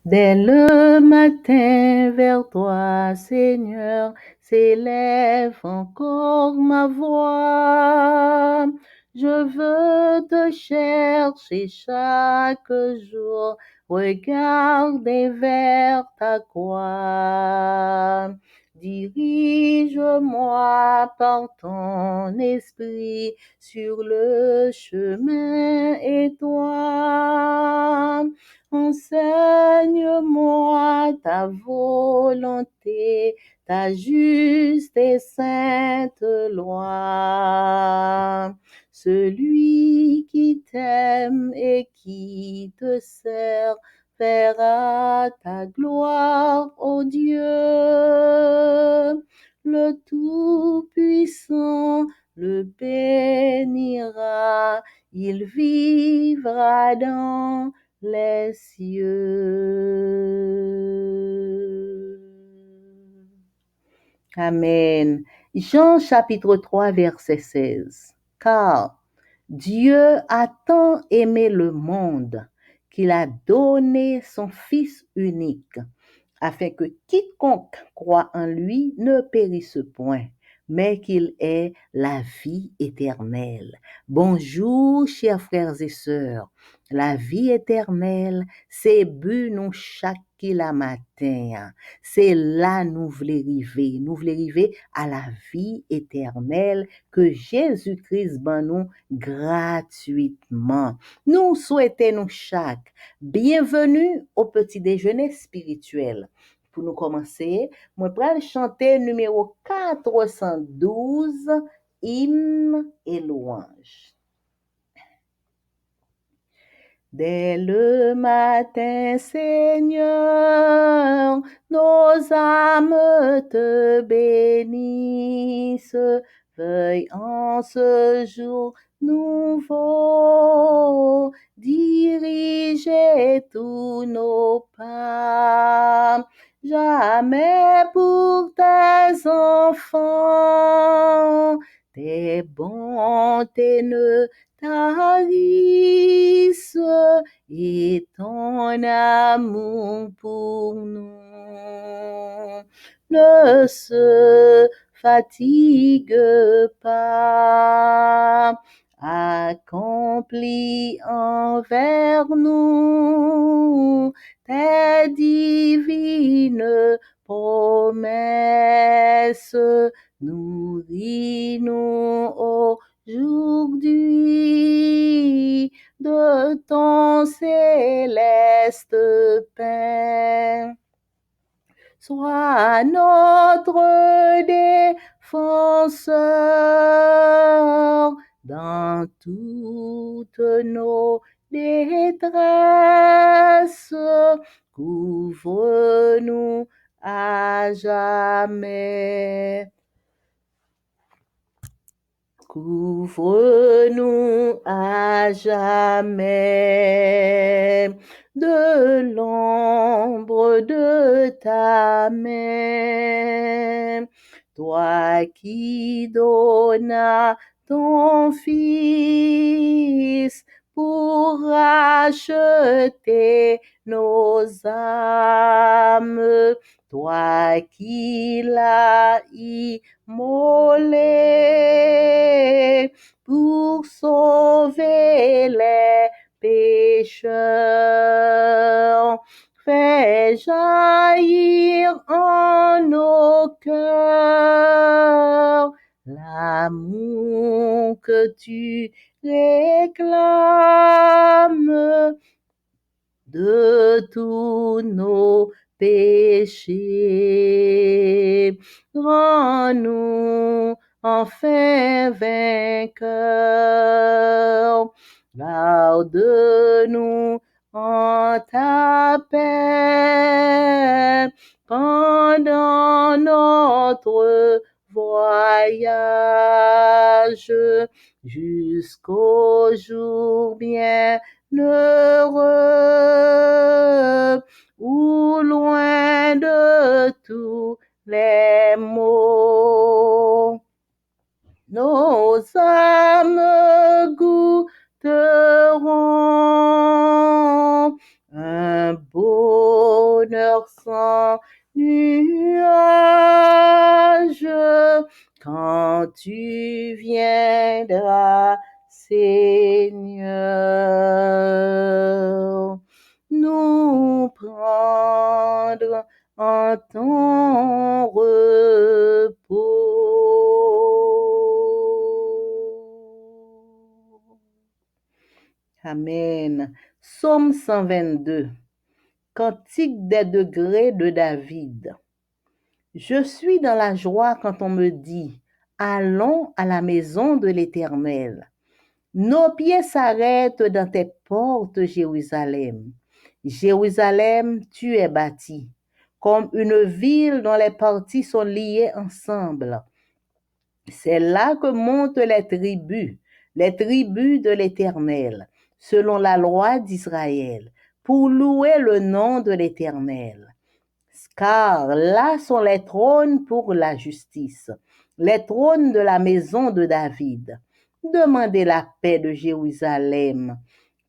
Dès le matin vers toi, Seigneur, s'élève encore ma voix. Je veux te chercher chaque jour, regarder vers ta croix. Dirige-moi par ton esprit sur le chemin étroit. Enseigne-moi ta volonté, ta juste et sainte loi. Celui qui t'aime et qui te sert verra ta gloire, ô Dieu. Le Tout-Puissant le bénira, il vivra dans les cieux. Amen. Jean chapitre 3 verset 16. Car Dieu a tant aimé le monde qu'il a donné son Fils unique, afin que quiconque croit en lui ne périsse point, mais qu'il ait la vie éternelle. Bonjour, chers frères et sœurs. La vie éternelle, c'est but nous chaque la matin. C'est là nous voulons arriver. Nous voulons arriver à la vie éternelle que Jésus-Christ ben nous gratuitement. Nous souhaitons nous chaque bienvenue au petit déjeuner spirituel. Pour nous commencer, moi vais chanter numéro 412, hymne et louange. Dès le matin, Seigneur, nos âmes te bénissent. Veuille en ce jour nouveau diriger tous nos pas. Jamais pour tes enfants, tes bontés ne tarissent et ton amour pour nous ne se fatigue pas. Accomplis envers nous tes divines promesses. Nourris-nous aujourd'hui de ton céleste pain. Sois notre défenseur dans toutes nos détresses. Couvre-nous à jamais. Couvre-nous à jamais de l'ombre de ta main. Toi qui donnas ton Fils pour racheter nos âmes, toi qui l'as immolé pour sauver les pécheurs. Fais jaillir en nos cœurs l'amour que tu réclames de tous nos péchés. Rends-nous enfin vainqueurs. Garde-nous en ta paix pendant notre voyage jusqu'au jour bien heureux ou loin de tous les maux. Nos âmes goûteront un beau bonheur sans nuage. Quand tu viendras, Seigneur, nous prendre en ton repos. Amen. Psaume 122. Cantique des degrés de David. Je suis dans la joie quand on me dit, allons à la maison de l'Éternel. Nos pieds s'arrêtent dans tes portes, Jérusalem. Jérusalem, tu es bâtie comme une ville dont les parties sont liées ensemble. C'est là que montent les tribus de l'Éternel, selon la loi d'Israël, pour louer le nom de l'Éternel. Car là sont les trônes pour la justice, les trônes de la maison de David. Demandez la paix de Jérusalem,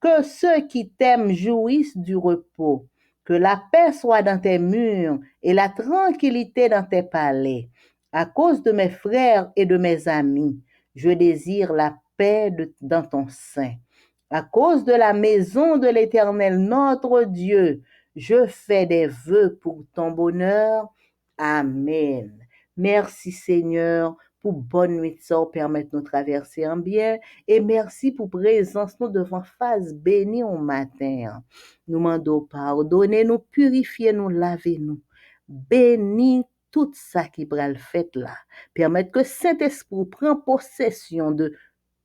que ceux qui t'aiment jouissent du repos, que la paix soit dans tes murs et la tranquillité dans tes palais. À cause de mes frères et de mes amis, je désire la paix dans ton sein. À cause de la maison de l'Éternel, notre Dieu, je fais des vœux pour ton bonheur. Amen. Merci Seigneur pour bonne nuit ça permettre nous traverser en bien et merci pour présence nous devant face béni au matin. Nous mandons pardonner, nous purifier, nous laver nous. Bénis tout ça qui pral fait là. Permettre que Saint-Esprit prenne possession de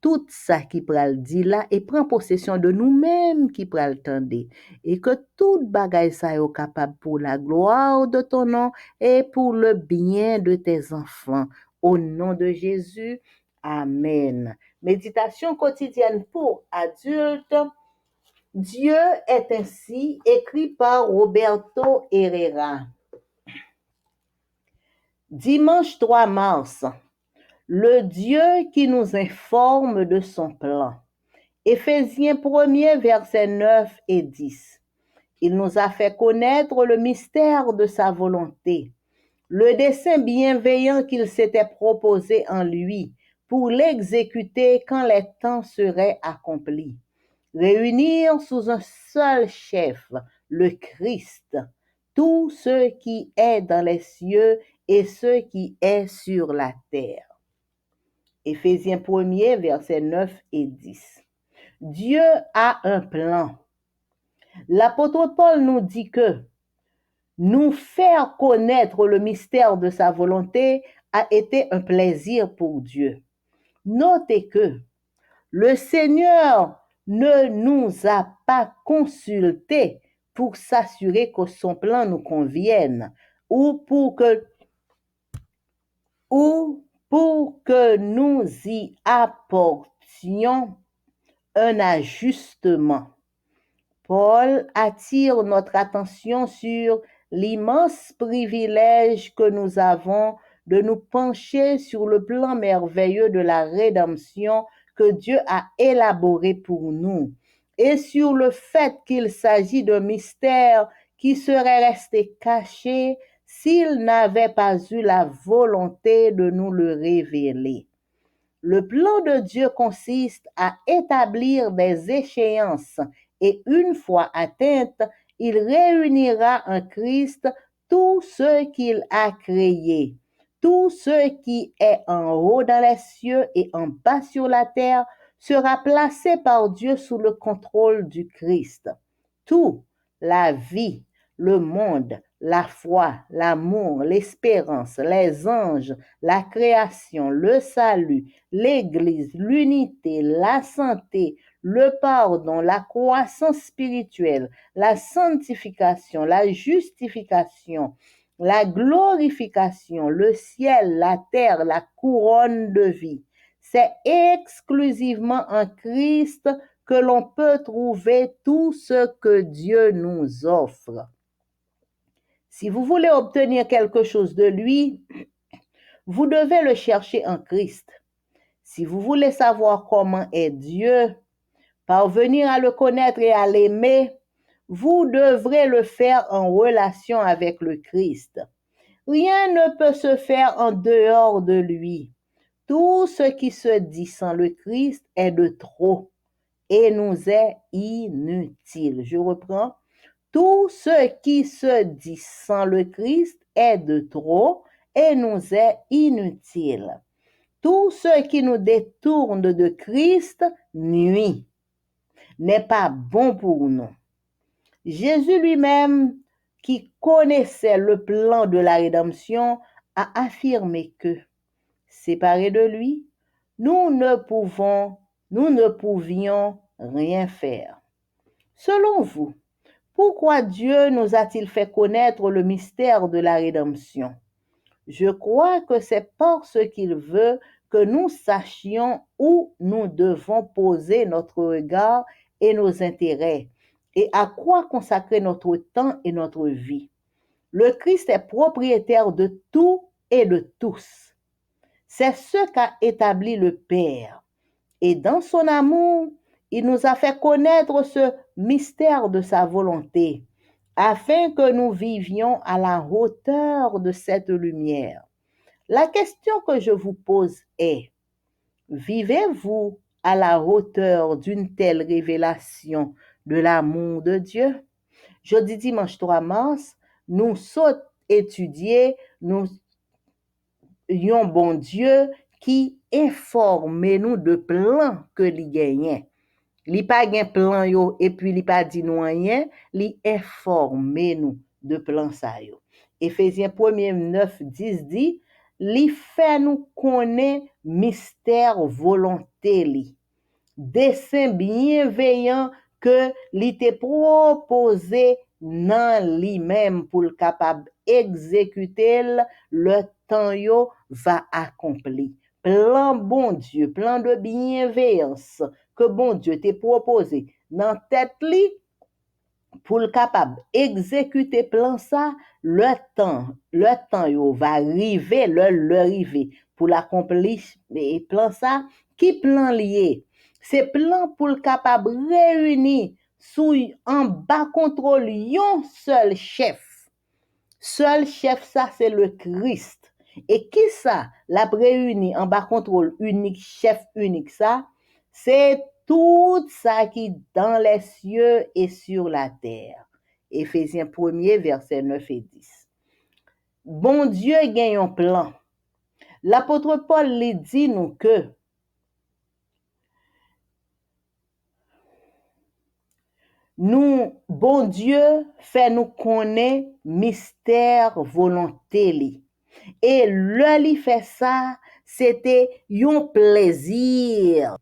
tout ça qui pral dit là et prend possession de nous-mêmes qui pral tendre et que toute bagaille ça est capable pour la gloire de ton nom et pour le bien de tes enfants. Au nom de Jésus, Amen. Méditation quotidienne pour adultes. Dieu est ainsi, écrit par Roberto Herrera. Dimanche 3 mars, le Dieu qui nous informe de son plan. Éphésiens 1er, versets 9 et 10. Il nous a fait connaître le mystère de sa volonté, le dessein bienveillant qu'il s'était proposé en lui pour l'exécuter quand les temps seraient accomplis. Réunir sous un seul chef, le Christ, tout ce qui est dans les cieux et ce qui est sur la terre. Éphésiens 1er, versets 9 et 10. Dieu a un plan. L'apôtre Paul nous dit que nous faire connaître le mystère de sa volonté a été un plaisir pour Dieu. Notez que le Seigneur ne nous a pas consultés pour s'assurer que son plan nous convienne ou pour que nous y apportions un ajustement. Paul attire notre attention sur l'immense privilège que nous avons de nous pencher sur le plan merveilleux de la rédemption que Dieu a élaboré pour nous et sur le fait qu'il s'agit d'un mystère qui serait resté caché s'il n'avait pas eu la volonté de nous le révéler. Le plan de Dieu consiste à établir des échéances et une fois atteintes, il réunira en Christ tout ce qu'il a créé. Tout ce qui est en haut dans les cieux et en bas sur la terre sera placé par Dieu sous le contrôle du Christ. Tout, la vie, le monde, la foi, l'amour, l'espérance, les anges, la création, le salut, l'Église, l'unité, la santé, le pardon, la croissance spirituelle, la sanctification, la justification, la glorification, le ciel, la terre, la couronne de vie. C'est exclusivement en Christ que l'on peut trouver tout ce que Dieu nous offre. Si vous voulez obtenir quelque chose de lui, vous devez le chercher en Christ. Si vous voulez savoir comment est Dieu, parvenir à le connaître et à l'aimer, vous devrez le faire en relation avec le Christ. Rien ne peut se faire en dehors de lui. Tout ce qui se dit sans le Christ est de trop et nous est inutile. Je reprends. Tout ce qui se dit sans le Christ est de trop et nous est inutile. Tout ce qui nous détourne de Christ nuit, n'est pas bon pour nous. Jésus lui-même, qui connaissait le plan de la rédemption, a affirmé que, séparés de lui, nous ne pouvions rien faire. Selon vous, pourquoi Dieu nous a-t-il fait connaître le mystère de la rédemption? Je crois que c'est parce qu'il veut que nous sachions où nous devons poser notre regard et nos intérêts et à quoi consacrer notre temps et notre vie. Le Christ est propriétaire de tout et de tous. C'est ce qu'a établi le Père. Et dans son amour, il nous a fait connaître ce mystère de sa volonté, afin que nous vivions à la hauteur de cette lumière. La question que je vous pose est, vivez-vous à la hauteur d'une telle révélation de l'amour de Dieu? Jeudi dimanche 3 mars, nous sommes étudiés, nous yon bon Dieu qui informe nous de plan que li genyen. Li pa gen plan yo et puis li pa di nou rien, li informe nous de plan sa yo. Éphésiens 1er 9 10 dit, li fait nous connaître mystère volonté li. Dessein bienveillant que li te proposé nan li même pour le capable exécuter le temps yo va accompli. Plan bon Dieu, plan de bienveillance que bon Dieu te proposé dans tête li pour le capable exécuter plan ça, le temps yo va arriver, le arriver pour l'accomplir et plan ça, qui plan lié? C'est plan pour le capable réunir sous en bas contrôle yon seul chef. Seul chef ça c'est le Christ. Et qui ça l'a réuni en bas contrôle unique, chef unique ça? C'est tout ça qui est dans les cieux et sur la terre. Éphésiens 1er, versets 9 et 10. Bon Dieu gagne un plan. L'apôtre Paul lui dit nous que nous, bon Dieu, fait nous connaître mystère volonté li. Et le li fait ça, c'était un plaisir.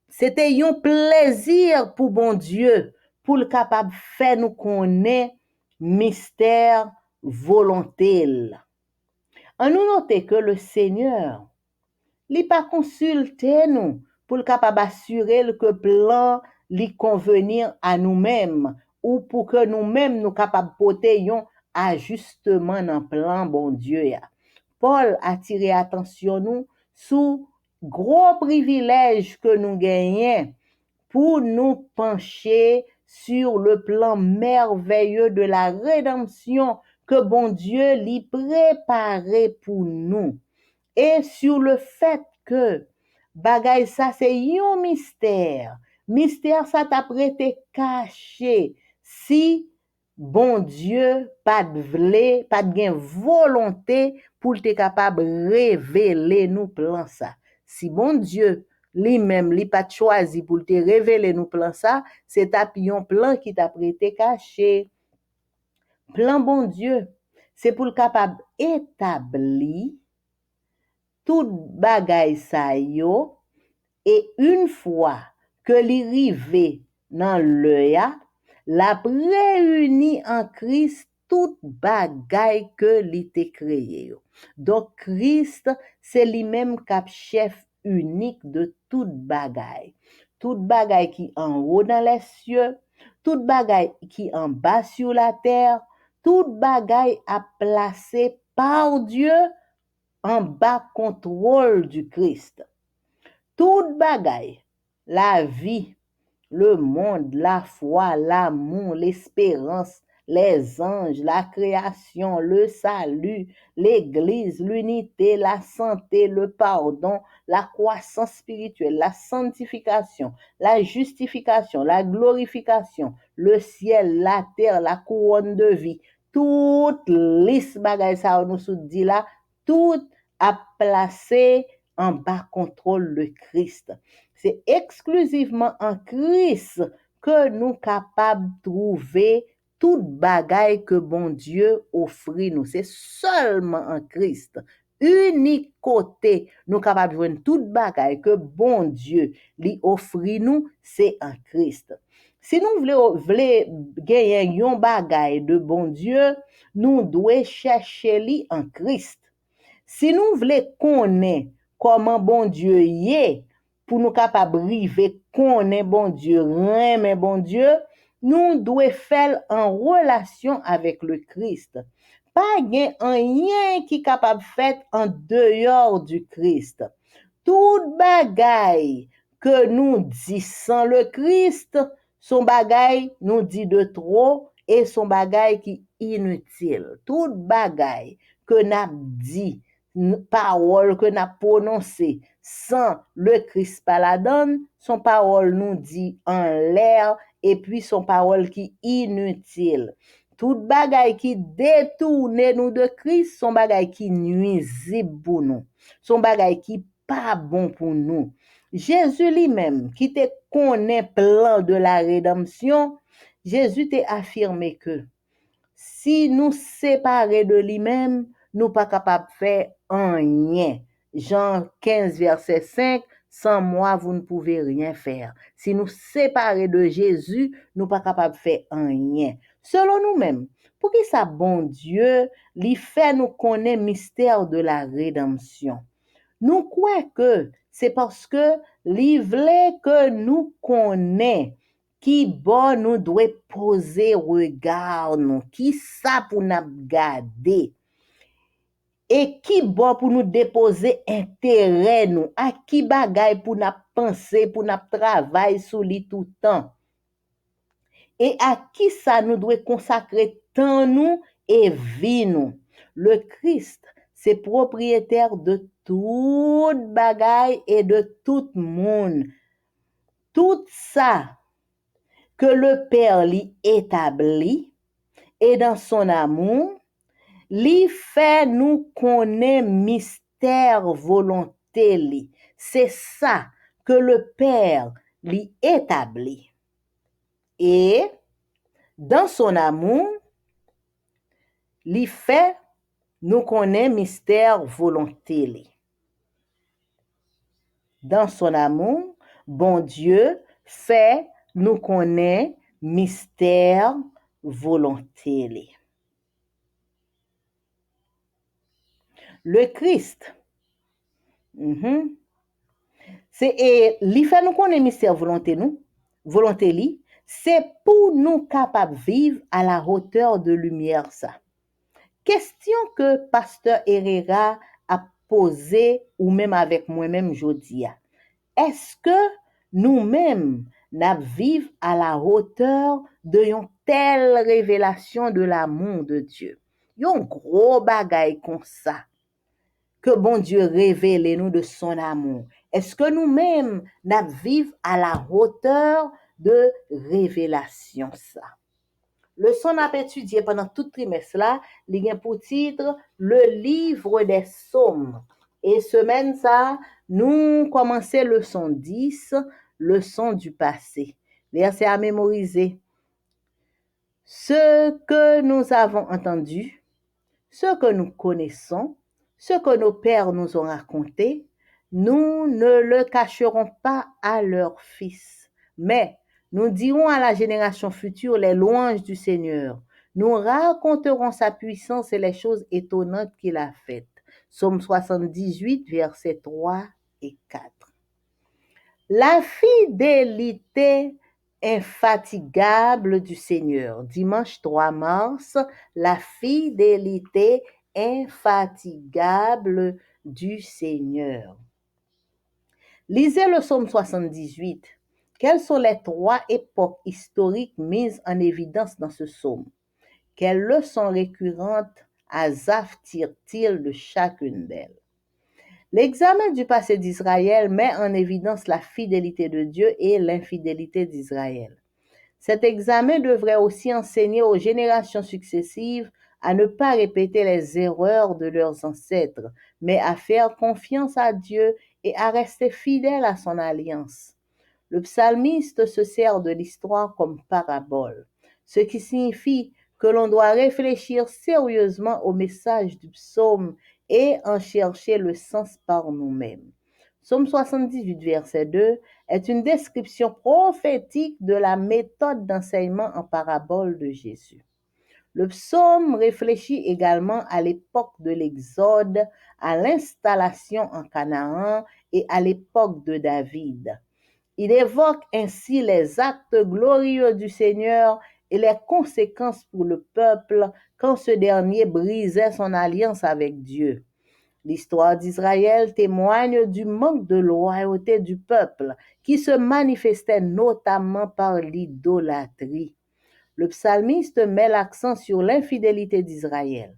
C'était un plaisir pour bon Dieu, pour le capable faire nous connaître mystère volonté. En nous noter que le Seigneur, li pas consulté nous pour le capable assurer que plan li convenir à nous-mêmes ou pour que nous-mêmes nous capable porter un ajustement dans plan bon Dieu ya. Paul a tiré attention nous sous gros privilège que nous gagnons pour nous pencher sur le plan merveilleux de la rédemption que bon Dieu lui préparé pour nous. Et sur le fait que bagay ça c'est un mystère. Mystère ça t'a prêté caché. Si bon Dieu pas de vle, pas de volonté pour te capable révéler nous plan ça. Si bon Dieu lui-même lui pas choisi pour te révéler nous plan ça, c'est un plan qui t'a prêté caché. Plan bon Dieu, c'est pour le capable établir tout bagay sa yo et une fois que li rive dans le ya, la réuni en Christ tout bagay que li te créé yo. Donc Christ c'est lui-même cap chef unique de tout bagay. Tout bagay qui en haut dans les cieux, tout bagay qui en bas sur la terre, tout bagay a placé par Dieu en bas contrôle du Christ. Tout bagay, la vie, le monde, la foi, l'amour, l'espérance, les anges, la création, le salut, l'Église, l'unité, la santé, le pardon, la croissance spirituelle, la sanctification, la justification, la glorification, le ciel, la terre, la couronne de vie, toute liste bagay ça nous sous dit là, tout a placé en bas contrôle le Christ. C'est exclusivement en Christ que nous capables de trouver toute bagaille que bon Dieu offre nous. C'est seulement en Christ. Unique côté, nous capables de voir toute bagaille que bon Dieu lui offre nous, c'est en Christ. Si nous voulons gagner un bagaille de bon Dieu, nous devons chercher lui en Christ. Si nous voulons connaître comment bon Dieu y est, pour nous capables river connaître bon Dieu, aimer bon Dieu, nous devons faire en relation avec le Christ. Pas rien qui est capable de faire en dehors du Christ. Toute bagaille que nous dit sans le Christ, son bagaille nous dit de trop et son bagaille qui inutile. Toute bagaille que n'a dit parole que n'a prononcée sans le Christ pas la donne, son parole nous dit en l'air et puis son parole qui inutile. Toute bagaille qui détourne nous de Christ, son bagaille qui nuisible pour nous. Son bagaille qui pas bon pour nous. Jésus lui-même qui te connaît plan de la rédemption, Jésus t'a affirmé que si nous séparer de lui-même, nous pas capable de faire rien. Jean 15, verset 5, sans moi, vous ne pouvez rien faire. Si nous séparer de Jésus, nous pas capable de faire rien. Selon nous-mêmes, pour qui ça, bon Dieu, lui fait nous connaître le mystère de la rédemption. Nous croyons que c'est parce que lui voulait que nous connaissions qui bon nous doit poser regard nous, qui ça pour nous garder et qui bon pour nous déposer intérêt nous, à qui bagay pour nous penser, pour nous travailler sur lui tout le temps. Et à qui ça nous doit consacrer temps nous et vie nous. Le Christ, c'est propriétaire de toute bagaille et de tout monde. Tout ça que le Père lui établit et dans son amour, lui fait nous connaître mystère volonté li. C'est ça que le Père lui établit. Et dans son amour, lui fait nous connaître mystère volonté li. Dans son amour, bon Dieu fait nous connaître mystère volonté li. Le Christ, c'est et li fait nous connaître mystère volonté li, c'est pour nous capables vivre à la hauteur de lumière ça. Question que pasteur Herrera a posée ou même avec moi-même jodi a. Est-ce que nous-mêmes n'a vivre à la hauteur de une telle révélation de l'amour de Dieu? Yon gros bagay comme ça que bon Dieu révèle nous de son amour. Est-ce que nous-mêmes n'a vivre à la hauteur de révélation ça? Le son a étudié pendant tout trimestre là, il y a pour titre le livre des psaumes. Et semaine ça, nous commençons leçon 10, leçon du passé. Verset à mémoriser. Ce que nous avons entendu, ce que nous connaissons, ce que nos pères nous ont raconté, nous ne le cacherons pas à leurs fils, mais nous dirons à la génération future les louanges du Seigneur. Nous raconterons sa puissance et les choses étonnantes qu'il a faites. Psaume 78, versets 3 et 4. La fidélité infatigable du Seigneur. Dimanche 3 mars, la fidélité infatigable du Seigneur. Lisez le psaume 78. Quelles sont les trois époques historiques mises en évidence dans ce psaume? Quelles leçons récurrentes Asaph tire-t-il de chacune d'elles? L'examen du passé d'Israël met en évidence la fidélité de Dieu et l'infidélité d'Israël. Cet examen devrait aussi enseigner aux générations successives à ne pas répéter les erreurs de leurs ancêtres, mais à faire confiance à Dieu et à rester fidèles à son alliance. Le psalmiste se sert de l'histoire comme parabole, ce qui signifie que l'on doit réfléchir sérieusement au message du psaume et en chercher le sens par nous-mêmes. Psaume 78, verset 2 est une description prophétique de la méthode d'enseignement en parabole de Jésus. Le psaume réfléchit également à l'époque de l'Exode, à l'installation en Canaan et à l'époque de David. Il évoque ainsi les actes glorieux du Seigneur et les conséquences pour le peuple quand ce dernier brisait son alliance avec Dieu. L'histoire d'Israël témoigne du manque de loyauté du peuple qui se manifestait notamment par l'idolâtrie. Le psalmiste met l'accent sur l'infidélité d'Israël.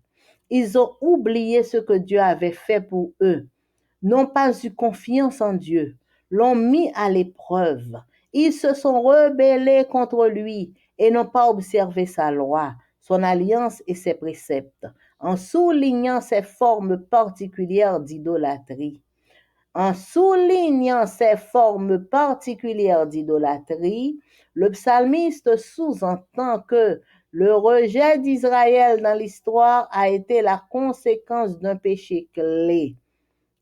Ils ont oublié ce que Dieu avait fait pour eux, n'ont pas eu confiance en Dieu, l'ont mis à l'épreuve. Ils se sont rebellés contre lui et n'ont pas observé sa loi, son alliance et ses préceptes, en soulignant ses formes particulières d'idolâtrie. En soulignant ces formes particulières d'idolâtrie, le psalmiste sous-entend que le rejet d'Israël dans l'histoire a été la conséquence d'un péché clé.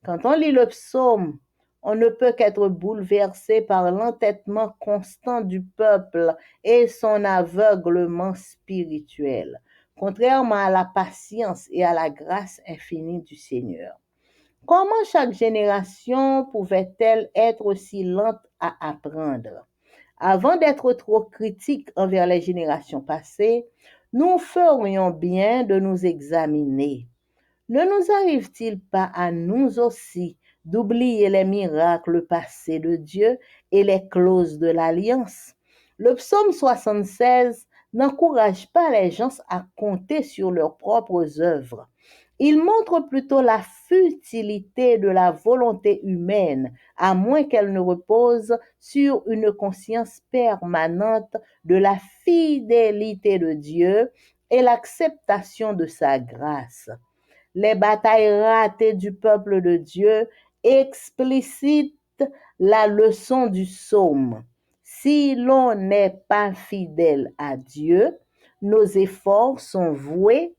Quand on lit le psaume, on ne peut qu'être bouleversé par l'entêtement constant du peuple et son aveuglement spirituel, contrairement à la patience et à la grâce infinie du Seigneur. Comment chaque génération pouvait-elle être aussi lente à apprendre? Avant d'être trop critiques envers les générations passées, nous ferions bien de nous examiner. Ne nous arrive-t-il pas à nous aussi d'oublier les miracles passés de Dieu et les clauses de l'alliance? Le psaume 76 n'encourage pas les gens à compter sur leurs propres œuvres. Il montre plutôt la futilité de la volonté humaine, à moins qu'elle ne repose sur une conscience permanente de la fidélité de Dieu et l'acceptation de sa grâce. Les batailles ratées du peuple de Dieu explicitent la leçon du psaume. Si l'on n'est pas fidèle à Dieu, nos efforts sont voués.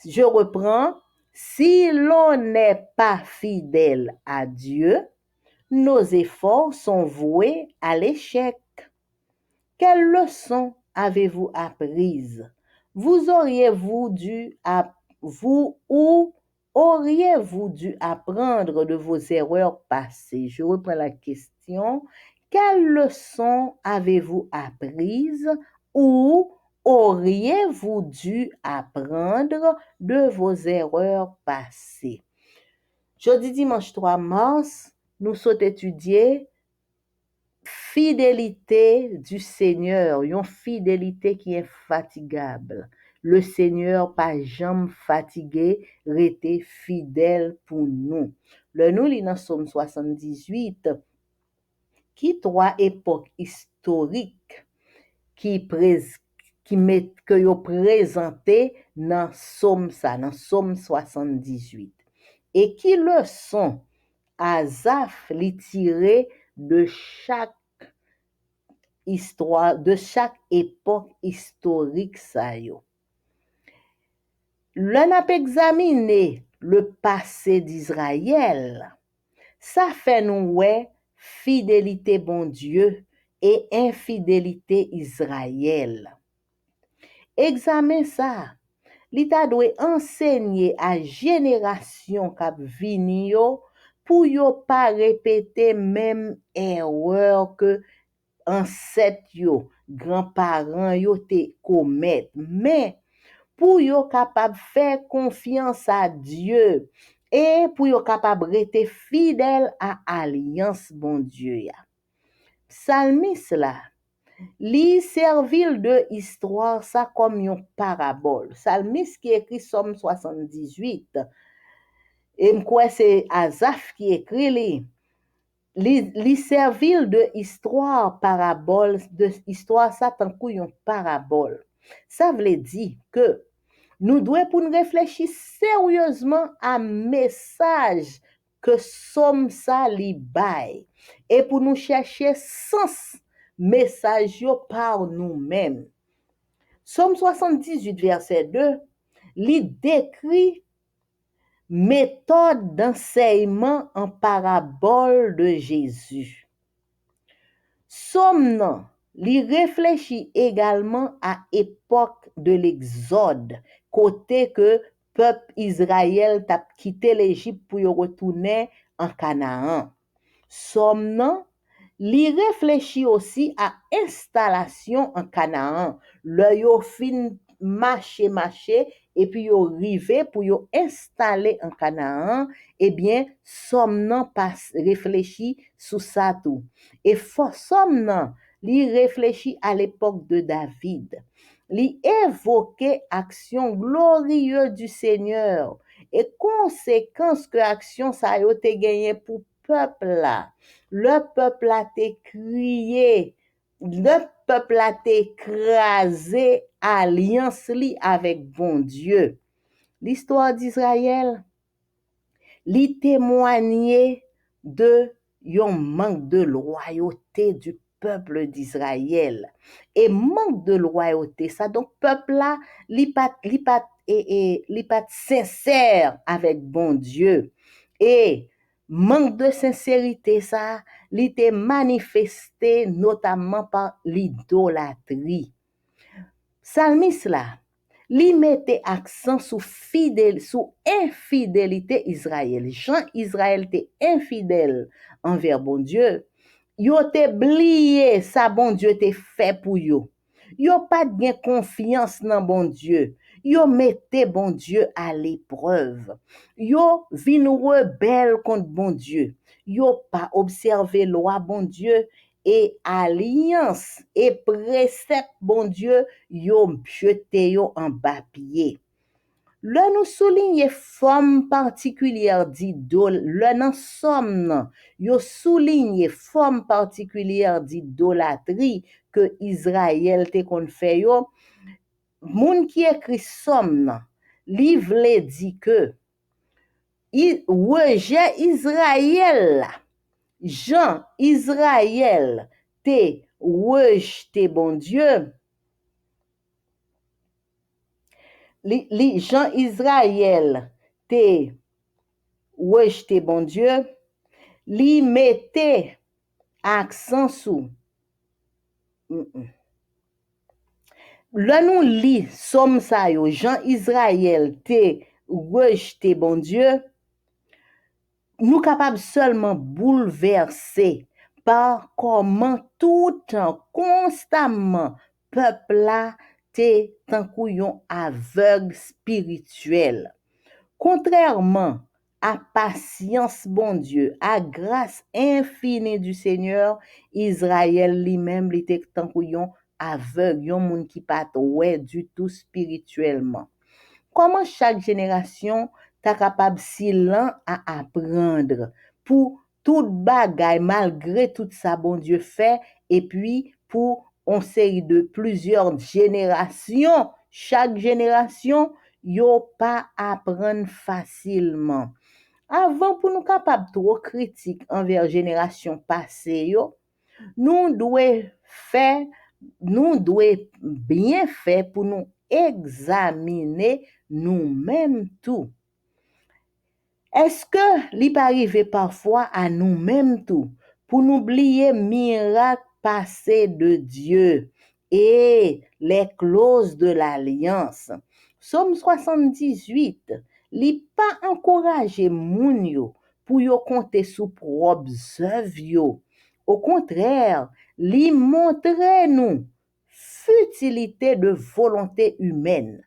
Je reprends. Si l'on n'est pas fidèle à Dieu, nos efforts sont voués à l'échec. Quelle leçon avez-vous apprises? Vous auriez-vous dû vous ou auriez-vous dû apprendre de vos erreurs passées? Je reprends la question. Quelle leçon avez-vous apprises ou auriez-vous dû apprendre de vos erreurs passées? Jeudi dimanche 3 mars, nous sommes étudiés fidélité du Seigneur, une fidélité qui est infatigable. Le Seigneur, pas jamais fatigué, resté fidèle pour nous. Le nous lit dans Psaume 78, qui trois époques historiques qui met que yo présenté dans Psaume ça, dans Psaume 78. Et qui leçon Asaph li tiré de chaque histoire, de chaque époque historique ça yo. L'on a examiné le passé d'Israël, ça fait nous ouais fidélité bon Dieu et infidélité Israël. Examen ça, li ta doit enseigner à génération k'ap vini yo pour yo pas répéter même erreur que ancêtres yo, grands-parents yo te commettent, mais pour yo capable faire confiance à Dieu et pour yo capable rester fidèle à alliance bon Dieu ya. psalmiste là, li servil de histoire ça comme une parabole. Psalmiste qui écrit Somme 78, et m'kwe c'est Asaph qui écrit li servil de histoire parabole, de histoire ça tant une parabole. Ça veut dire que nous devons pour nous réfléchir sérieusement à message que somme ça li bail et pour nous chercher sens message yo par nous-mêmes. Somme 78 verset 2, li décrit méthode d'enseignement en parabole de Jésus. Somme nan, li réfléchit également à époque de l'Exode, côté que peuple Israël t'a quitté l'Égypte pour y retourner en Canaan. Somme nan, li réfléchit aussi à installation en Canaan. Le yo fin marché et puis yo rivé pour yo installer en Canaan, eh bien somme nan pas réfléchi sous ça tout. Et somme nan li réfléchit à l'époque de David. Li évoquait action glorieuse du Seigneur et conséquence que action ça yo te gagné pour peuple là. Le peuple a été crié, le peuple a été écrasé alliance li avec bon Dieu. L'histoire d'Israël, li témoignait de yon manque de loyauté du peuple d'Israël. Et manque de loyauté, ça donc peuple là, li pat sincère avec bon Dieu. Et manque de sincérité ça, li te manifesté notamment par l'idolâtrie. Psalmiste là, li mette accent sous infidélité Israël. Jean Israël était infidèle envers bon Dieu. Yo te blié ça bon Dieu te fait pour yo. Yo pas de confiance dans bon Dieu. Yo mette bon Dieu à l'épreuve. Yo vin rebelle contre bon Dieu. Yo pas observé loi bon Dieu et alliance et précepte bon Dieu, yo jeté yo en bas pied. Le nous souligne forme particulière d'idole, le nan somme nan, yo souligne forme particulière d'idolâtrie que Israël te kon fè yo. Moun qui écrit somme nan, li vle di que rejet Israël, Jean Israël te rejeté bon Dieu. Jean Israël te rejeté bon Dieu, li mette accent sous. Là nous li somme ça yo, Jean Israël te rejeté bon Dieu, nous capables seulement bouleverser par comment tout le temps, constamment, peuple là te tant yon aveugle spirituel. Contrairement à patience bon Dieu, à grâce infinie du Seigneur, Israël lui-même li te tant yon aveugle, yon moun qui pas ouais du tout spirituellement. Comment chaque génération ta capable si lent à apprendre pour tout bagaille malgré tout ça bon Dieu fait et puis pour on série de plusieurs générations, chaque génération yo pas apprendre facilement. Avant pour nous capable trop critique envers génération passée yo, nous devons bien faire pour nous examiner nous-mêmes tout. Est-ce que li pa arrivé parfois à nous-mêmes tout pour nous oublier miracle passé de Dieu et les clauses de l'alliance? Somme 78, li pas encourager moun yo pour yo compter sous propres œuvres yo. Au contraire, li montre nous futilité de volonté humaine.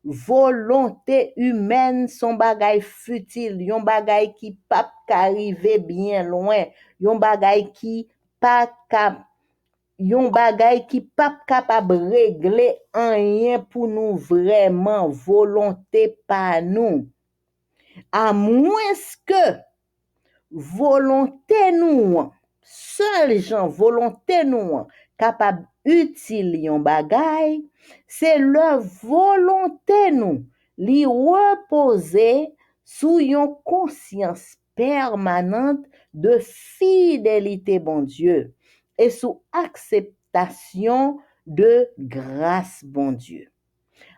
Volonté humaine son bagay futile, yon bagay qui pas arriver bien loin, yon bagay qui pa kap yon bagay qui pas capable régler rien pour nous vraiment volonté pas nous à moins que volonté nous seul gens volonté nous capable utile yon bagay c'est leur volonté nous li reposer sous yon conscience permanente de fidélité bon Dieu et sous acceptation de grâce bon Dieu.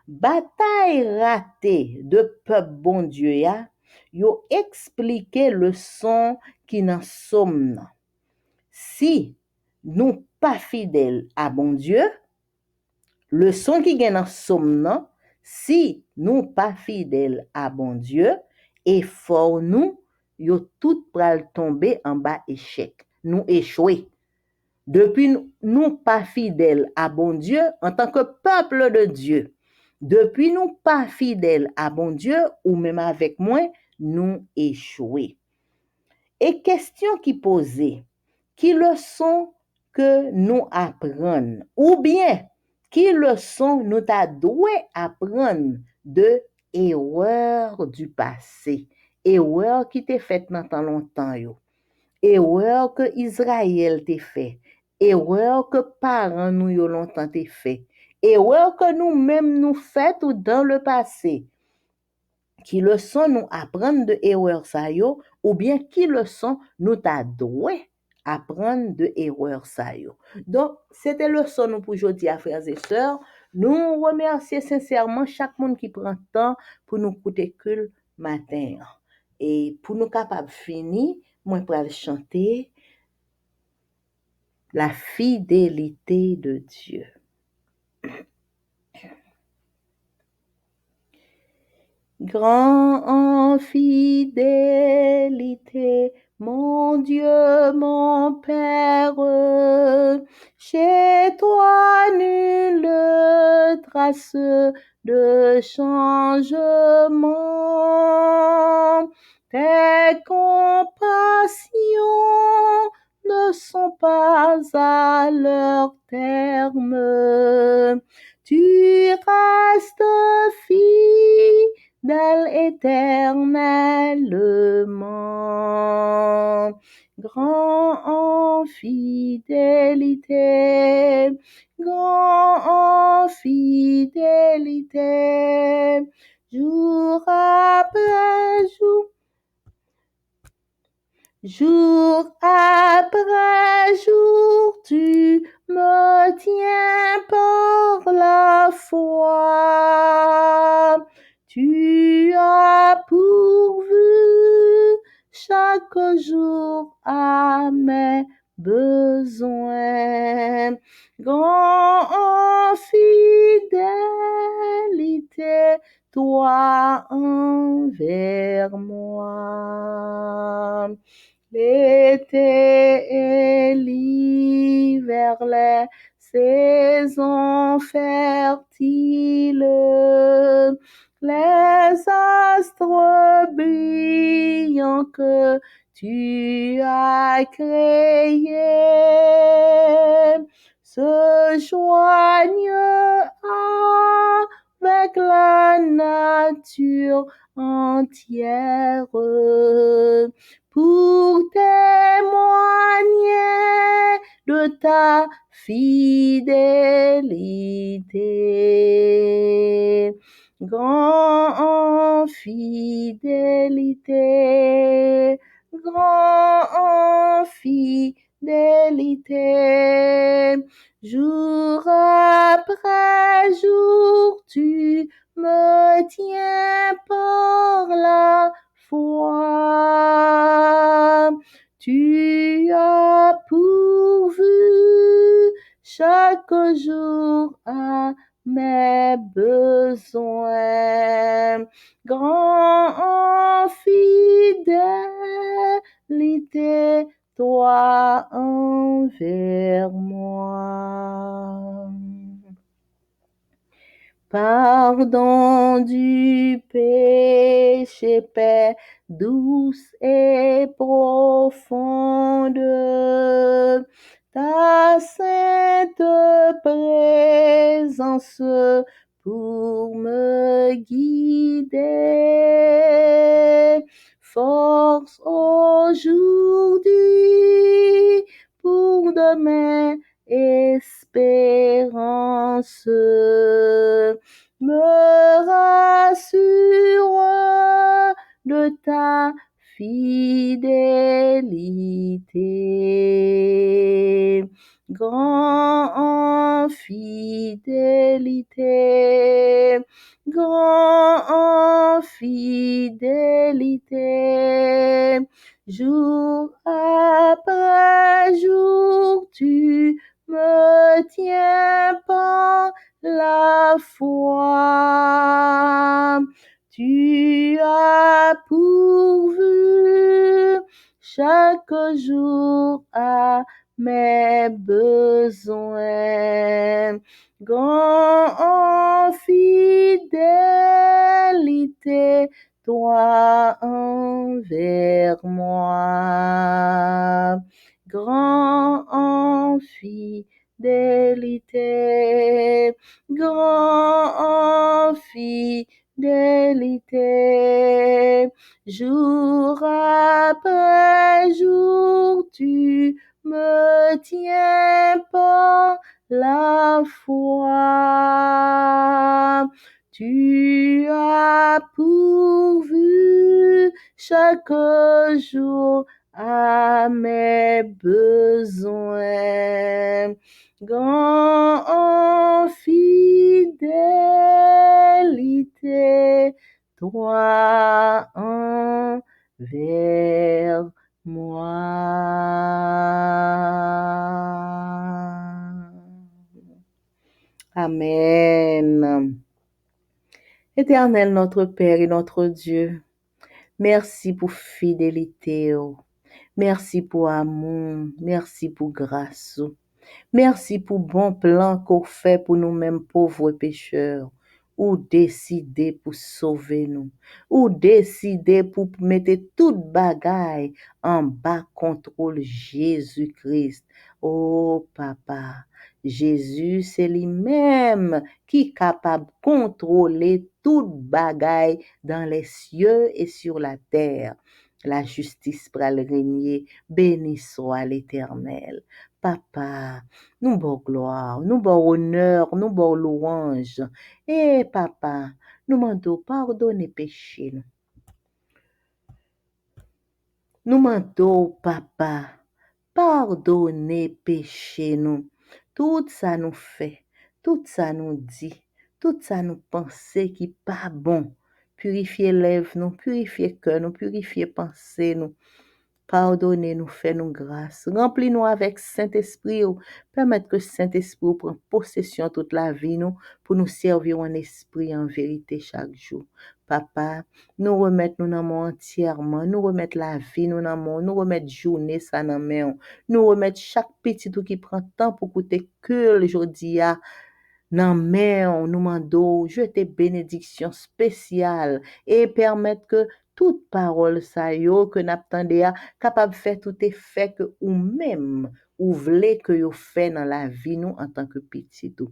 Bataille ratée de peuple bon Dieu ya, yo expliqué leçon qui nan somme nan. Si nous pas fidèles à bon Dieu, leçon qui gen nan somme nan, si nous pas fidèles à bon Dieu, effort nous, yo tout pral tomber en bas échec. Nous échouer. Depuis nous pas fidèles à bon Dieu en tant que peuple de Dieu, depuis nous pas fidèles à bon Dieu ou même avec moi, nous échouer. Et question qui posée, qui leçon que nous apprenons ou bien qui leçon nous t'a doué apprendre de erreur du passé, erreur qui t'est faite dans tant longtemps yo. Erreur que Israël t'a fait, erreur que parents nous yo longtemps t'a fait, erreur que nous-mêmes nous fait ou dans le passé. Qui leçon nous apprendre de erreur ça yo ou bien qui leçon nous t'a doué apprendre de erreur ça yo. Donc c'était leçon nous pour aujourd'hui à frères et sœurs. Nous remercions sincèrement chaque monde qui prend temps pour nous écouter que matin et pour nous capable finir moi pour aller chanter la fidélité de Dieu. Grand en fidélité, mon Dieu, mon Père, chez toi nulle trace de changement. Tes compassions ne sont pas à leur terme. Tu restes fidèle éternellement, grand en fidélité, grand en fidélité, jour après jour. Jour après jour, tu me tiens par la foi. Tu as pourvu chaque jour à mes besoins. Grand en fidélité, toi envers moi. L'été et l'hiver, les saisons fertiles, les astres brillants que tu as créés se joignent avec la nature entière pour témoigner de ta fidélité. Grand en fidélité, grand en fidélité, jour après jour, tu me tiens par la foi. Tu as pourvu chaque jour à mes besoins. Grand en fidélité, toi envers moi. Pardon du péché, paix douce et profonde, ta sainte présence pour me guider. Force aujourd'hui pour demain, espérance me rassure de ta fidélité. Grand en fidélité, grand en fidélité, jour après jour, tu me tiens par la foi. Tu as pourvu chaque jour à mes besoins. Grand en fidélité, toi envers moi. Grand en fidélité, grand en fidélité, jour après jour, tu me tiens par la foi. Tu as pourvu chaque jour à mes besoins. Grand en fidélité, toi envers moi. Amen. Éternel notre Père et notre Dieu, merci pour fidélité. Merci pour amour. Merci pour grâce. Merci pour bon plan qu'on fait pour nous-mêmes pauvres pécheurs. Ou décider pour sauver nous. Ou décider pour mettre toute bagaille en bas contrôle Jésus-Christ. Oh papa, Jésus c'est lui-même qui est capable de contrôler toute bagaille dans les cieux et sur la terre. La justice pour le régner, béni soit l'Éternel. Papa, nous bon gloire, nous bon honneur, nous bon louange. Et papa, nous demandons pardonner péché. Nous demandons, papa, pardonner péché nous. Tout ça nous fait, tout ça nous dit, tout ça nous penser qui pas bon. Purifier lèvres nous, purifier cœur nous, purifier pensée nous. Pardonnez-nous, fais-nous grâce. Remplis-nous avec Saint-Esprit. Permettre que Saint-Esprit prenne possession toute la vie nous, pour nous servir en esprit, en vérité chaque jour. Papa, nous remettre nous dans mon entièrement. Nous remettre la vie nous dans mon. Nous remettre journée ça dans main. Nous remettre chaque petit tout qui prend temps pour coûter que le jour nan men, nous mando jeter bénédiction spéciale et permettre que toute parole ça yo que n'attendait capable faire tout effet que ou même ou vle que yo fait dans la vie nous en tant que petit tout.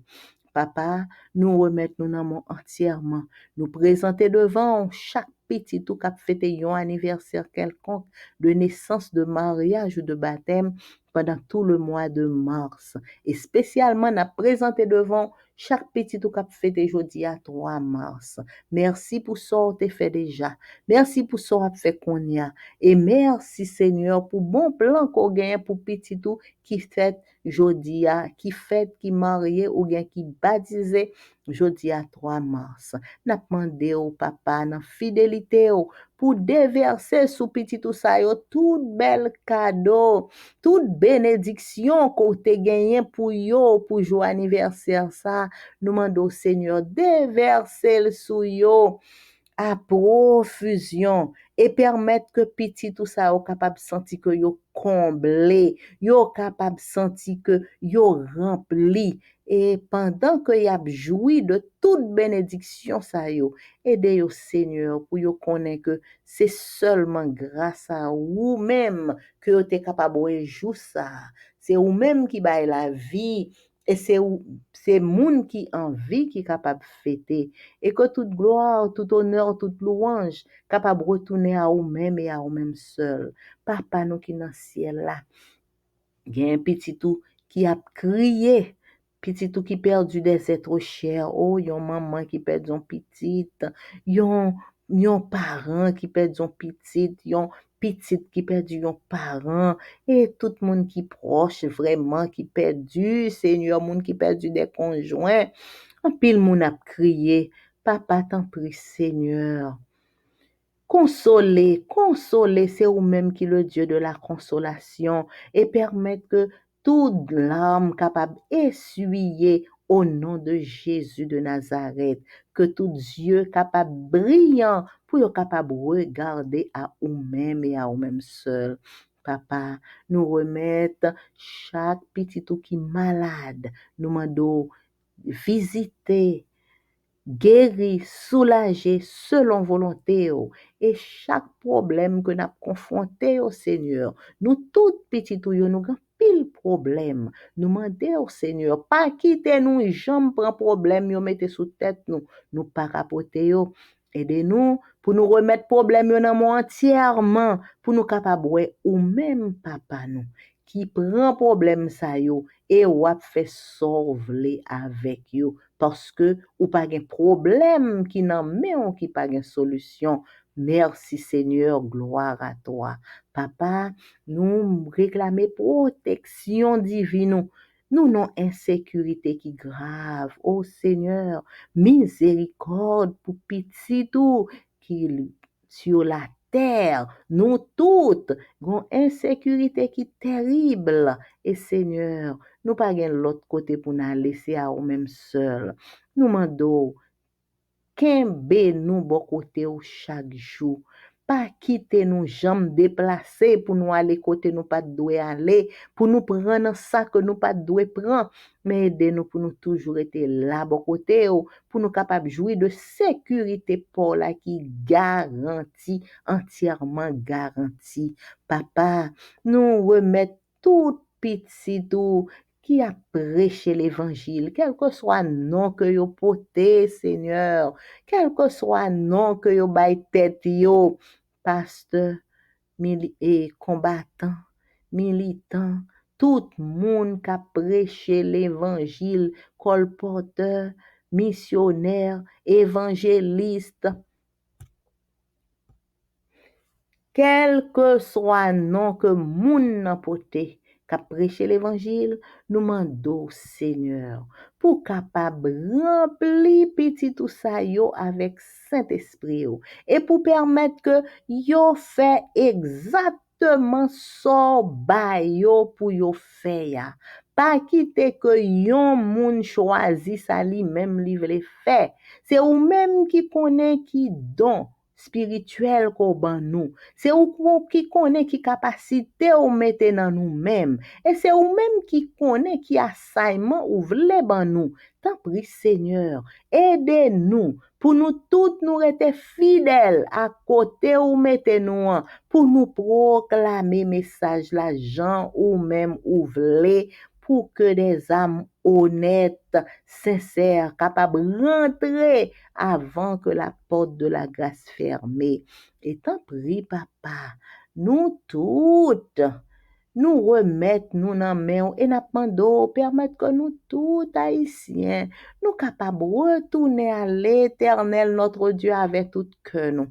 Papa, nous remettre nous dans mon entièrement, nous présenter devant chaque petit tout qui a fêté un anniversaire quelconque de naissance, de mariage ou de baptême pendant tout le mois de mars. Et spécialement, nous présenter devant chaque petit tout qui a fêté jeudi à 3 mars. Merci pour ce que tu fait déjà. Merci pour ce que tu fait qu'on y a. Et merci Seigneur pour bon plan qu'on gagne pour petit tout qui fête jeudi à, qui fête, qui marié ou bien qui baptisé jeudi à 3 mars. N'a demandé au papa dans fidélité pour déverser sous petit tout ça yo tout bel cadeau, toute bénédiction qu'on te gagné pour yo pour jour anniversaire ça. Nous demandons au Seigneur déverser le sous yo à profusion et permettre que petit tout ça yo capable sentir que yo comblé, yo capable sentir que yo rempli et pendant que y a joui de toute bénédiction ça yo, aidez yo Seigneur pour yo connaître que c'est seulement grâce à vous même que yo t'es capable de jouer ça. c'est ou même qui baille la vie, et c'est moun qui en vie qui est capable de fêter, et que toute gloire, tout honneur, toute louange, capable de retourner à vous-même et à vous-même seul. Papa, nous qui dans le ciel là, il y a un petit tout qui a crié, petit tout qui perdu des êtres chers. Oh, yon maman qui perd son petit, yon parent qui perd son petit, yon petit qui perdu yon parent, et tout le monde qui proche vraiment qui perdu, Seigneur, monde qui perdu des conjoints. En pile moun a crié, papa t'en prie Seigneur. Consoler, consoler, c'est vous-même qui est le Dieu de la consolation et permettre que toute larme capable essuyer au nom de Jésus de Nazareth, que tout Dieu capable brillant pour être capable regarder à vous-même et à vous-même seul. Papa, nous remettre chaque petit tout qui est malade, nous demandons visiter, guéri, soulagé selon volonté et chaque problème que nous avons confronté au Seigneur, nous tout petit tout nous avons pile problème, nous demandons au Seigneur, pas quitter nous, jamais prend problème, nous mettez sous tête nous pas capoter yo. Aidez-nous pour nous remettre problème yo dans nous entièrement, pour nous capable ou même papa nous qui prend problème ça yo et ou a fait sauver avec yo parce que ou pas de problème qui n'en met on qui pas de solution. Merci Seigneur, gloire à toi. Papa, nous réclamer protection divine. Nous non insécurité qui grave. Oh Seigneur, miséricorde pour petit tout qui sur la terre, nous toutes, une insécurité qui terrible. Et Seigneur, nous pas gen l'autre côté pour nous laisser à nous-mêmes seuls. Nous demandons kembe nous bon côté au chaque jour. Pas quitter nous jambes déplacées pour nous aller côté nous pas doué aller, pour nous prendre ça que nous pas doué prendre, mais aidez-nous pour nous toujours être là bon côté pour nous capable jouir de sécurité pour la qui garantie, entièrement garantie. Papa, nous remettre tout petit tout qui a prêché l'évangile, quel que soit le nom que vous portez, Seigneur, quel que soit le nom que vous baille tête yo, pasteur, et combattant, militant, tout le monde qui a prêché l'évangile, colporteur, missionnaire, évangéliste, quel que soit le nom que moun nan porté, qu'a prêché l'évangile, nous demandons Seigneur pour capable remplir petit tout ça yo avec Saint-Esprit et pour permettre que yo fait exactement ça ba yo pour yo faire ya. Pas quitter que yon moun choisi ça li même li vle faire. C'est ou même qui connaît qui don spirituel qu'on ban nous. C'est ou qui connaît qui capacité ou mette dans nous-mêmes. Et c'est ou même qui connaît qui assignment ou vle ban nous. Tant prie Seigneur, aidez-nous pour nous toutes nous rester fidèles à côté ou mettez nous pour nous proclamer message la gens ou même ou vle pour que des âmes honnêtes, sincères, capables de rentrer avant que la porte de la grâce fermée. Et tant prie, papa, nous toutes, nous remettre nous dans main et n'a demandé permettre que nous tous haïtiens nous capables de retourner à l'Éternel notre Dieu avec tout cœur nous.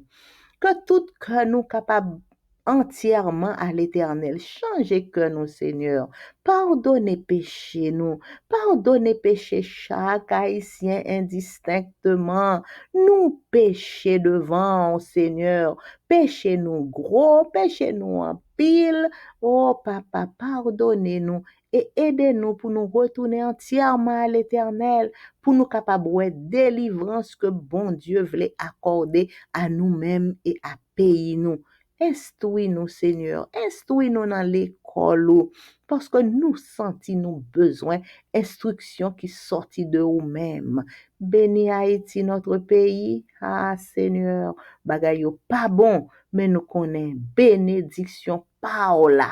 Que tout cœur nous capable entièrement à l'Éternel. Changez que nous, Seigneur. Pardonnez péché nous. Pardonnez péché chaque haïtien indistinctement. Nous péché devant, Seigneur. Péché nous gros, péché nous en pile. Oh, papa, pardonnez-nous et aidez-nous pour nous retourner entièrement à l'Éternel, pour nous capables de délivrance que bon Dieu voulait accorder à nous-mêmes et à pays nous. Instruis-nous, Seigneur. Instruis-nous dans l'école, parce que nous sentons nos besoins, instruction qui sortit de nous-mêmes. Bénis Haïti, notre pays. Ah, Seigneur, bagay yo pas bon, mais nous connaissons bénédiction par là.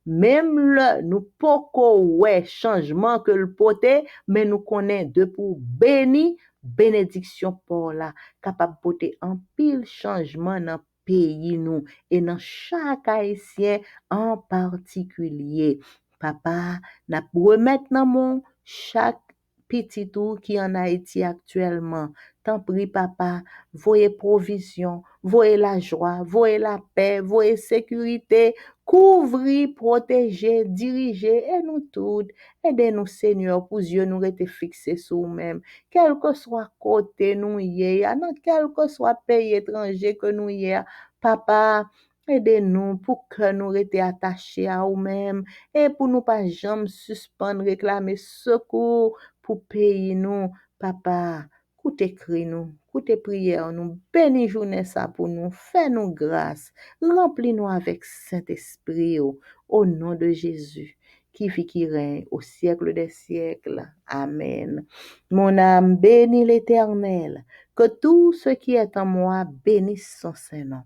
même le nous poko ouais changement que le poté, mais nous connaît de pour béni, bénédiction pour la, capable porter en pile changement dans pays nous et dans chaque haïtien en particulier. Papa, n'a remettre dans mon chaque petit tour qui en Haïti actuellement. T'en prie, papa, voyez provision, voyez la joie, voyez la paix, voyez sécurité, couvrir, protéger, diriger, et nous toutes. Aidez-nous, Seigneur, pour Dieu nous rester fixés sur nous-mêmes. Quel que soit côté nous y est, dans quel que soit pays étranger que nous y est, papa, aidez-nous pour que nous restions attachés à nous-mêmes et pour nous pas jamais suspendre, réclamer secours pour pays nous, papa. Coute écrit nous, coute prière nous, bénis journée ça pour nous, fais-nous grâce, remplis-nous avec Saint-Esprit au nom de Jésus, qui vit, qui règne au siècle des siècles. Amen. Mon âme bénit l'Éternel, que tout ce qui est en moi bénisse son Saint-Nom.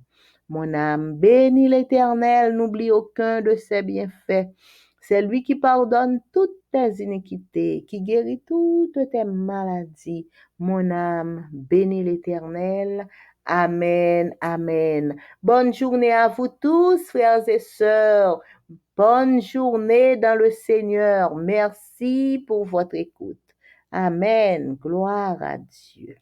Mon âme bénit l'Éternel, n'oublie aucun de ses bienfaits. C'est lui qui pardonne toutes tes iniquités, qui guérit toutes tes maladies. Mon âme bénit l'Éternel. Amen, amen. Bonne journée à vous tous, frères et sœurs. Bonne journée dans le Seigneur. Merci pour votre écoute. Amen. Gloire à Dieu.